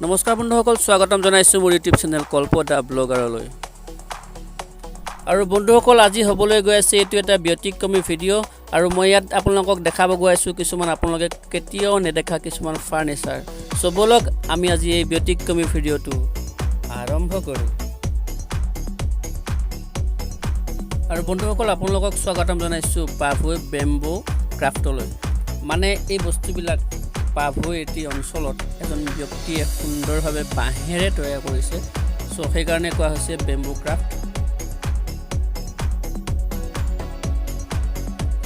নমস্কাৰ বন্ধুসকল, স্বাগতম জনাইছোঁ মোৰ ইউটিউব চেনেল কল্প দা ব্লগাৰলৈ। আৰু বন্ধুসকল, আজি হ'বলৈ গৈ আছে এইটো এটা ব্যতিক্ৰমী ভিডিঅ' আৰু মই ইয়াত আপোনালোকক দেখাব গৈ আছোঁ কিছুমান আপোনালোকে কেতিয়াও নেদেখা কিছুমান ফাৰ্নিচাৰ। ব'লক আমি আজি এই ব্যতিক্ৰমী ভিডিঅ'টো আৰম্ভ কৰোঁ। আৰু বন্ধুসকল, আপোনালোকক স্বাগতম জনাইছোঁ পাভৈ বেম্বো ক্ৰাফ্টলৈ। মানে এই বস্তুবিলাক পাভৈ এটি অঞ্চলত এজন ব্যক্তিয়ে সুন্দৰভাৱে বাঁহেৰে তৈয়াৰ কৰিছে। সেইকাৰণে কোৱা হৈছে বেম্বো ক্ৰাফ্ট।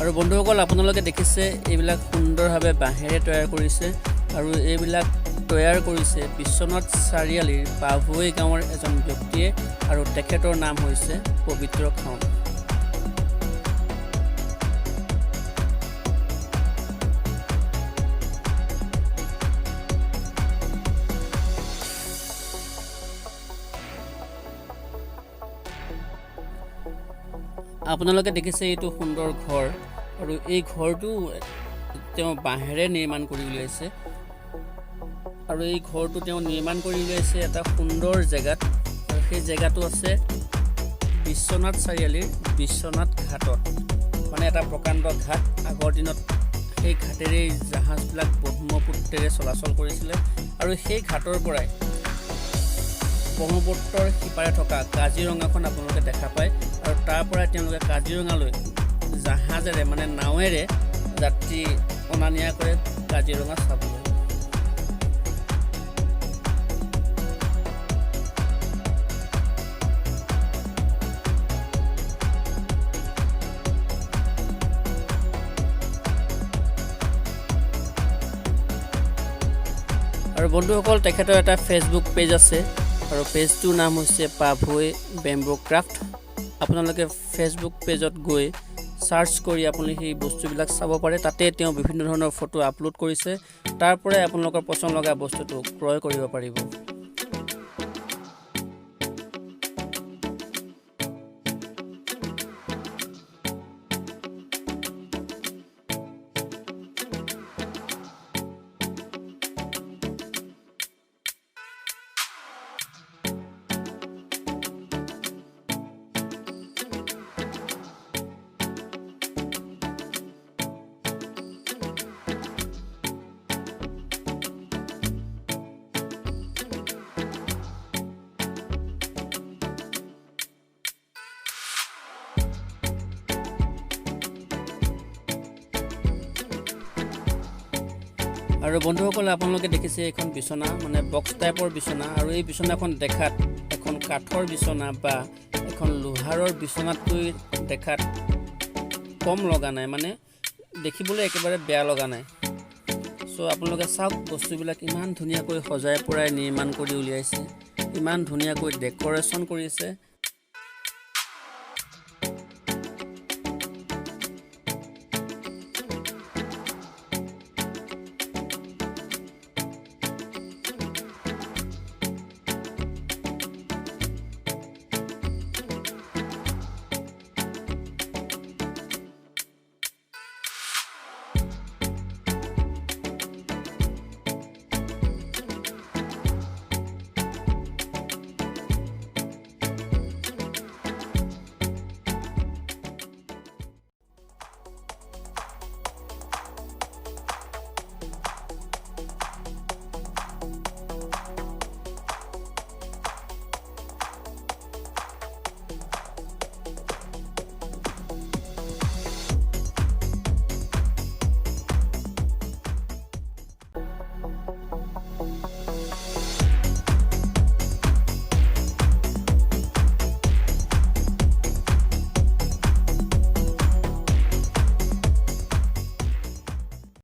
আৰু বন্ধুসকল, আপোনালোকে দেখিছে এইবিলাক সুন্দৰভাৱে বাঁহেৰে তৈয়াৰ কৰিছে আৰু এইবিলাক তৈয়াৰ কৰিছে বিশ্বনাথ চাৰিআলিৰ পাভৈ গাঁৱৰ এজন ব্যক্তিয়ে আৰু তেখেতৰ নাম হৈছে পবিত্ৰ খাউণ্ড। আপোনালোকে দেখিছে এইটো সুন্দৰ ঘৰ আৰু এই ঘৰটো তেওঁ বাঁহেৰে নিৰ্মাণ কৰি উলিয়াইছে আৰু এই ঘৰটো তেওঁ নিৰ্মাণ কৰি উলিয়াইছে এটা সুন্দৰ জেগাত। আৰু সেই জেগাটো আছে বিশ্বনাথ চাৰিআলিৰ বিশ্বনাথ ঘাটত। মানে এটা প্ৰকাণ্ড ঘাট, আগৰ দিনত সেই ঘাটেৰেই জাহাজবিলাক ব্ৰহ্মপুত্ৰেৰে চলাচল কৰিছিলে আৰু সেই ঘাটৰ পৰাই ব্ৰহ্মপুত্ৰৰ সিপাৰে থকা কাজিৰঙাখন আপোনালোকে দেখা পায় আৰু তাৰ পৰাই তেওঁলোকে কাজিৰঙালৈ জাহাজেৰে মানে নাৱেৰে যাত্ৰী অনা নিয়া কৰে কাজিৰঙা চাবলৈ। আৰু বন্ধুসকল, তেখেতৰ এটা ফেচবুক পেজ আছে আৰু পেজটোৰ নাম হৈছে পাভৈ বেম্বো ক্ৰাফ্ট। আপোনালোকে ফেচবুক পেজত গৈ চাৰ্চ কৰি আপুনি সেই বস্তুবিলাক চাব পাৰে। তাতে তেওঁ বিভিন্ন ধৰণৰ ফটো আপলোড কৰিছে, তাৰ পৰাই আপোনালোকৰ পচন্দ লগা বস্তুটো ক্ৰয় কৰিব পাৰিব। আৰু বন্ধুসকল, আপোনালোকে দেখিছে এইখন বিচনা, মানে বক্স টাইপৰ বিচনা। আৰু এই বিচনাখন দেখাত এখন কাঠৰ বিচনা বা এখন লোহাৰৰ বিচনাতকৈ দেখাত কম লগা নাই, মানে দেখিবলৈ একেবাৰে বেয়া লগা নাই। আপোনালোকে চাওক, বস্তুবিলাক ইমান ধুনীয়াকৈ সজাই পৰাই নিৰ্মাণ কৰি উলিয়াইছে, ইমান ধুনীয়াকৈ ডেক'ৰেশ্যন কৰিছে।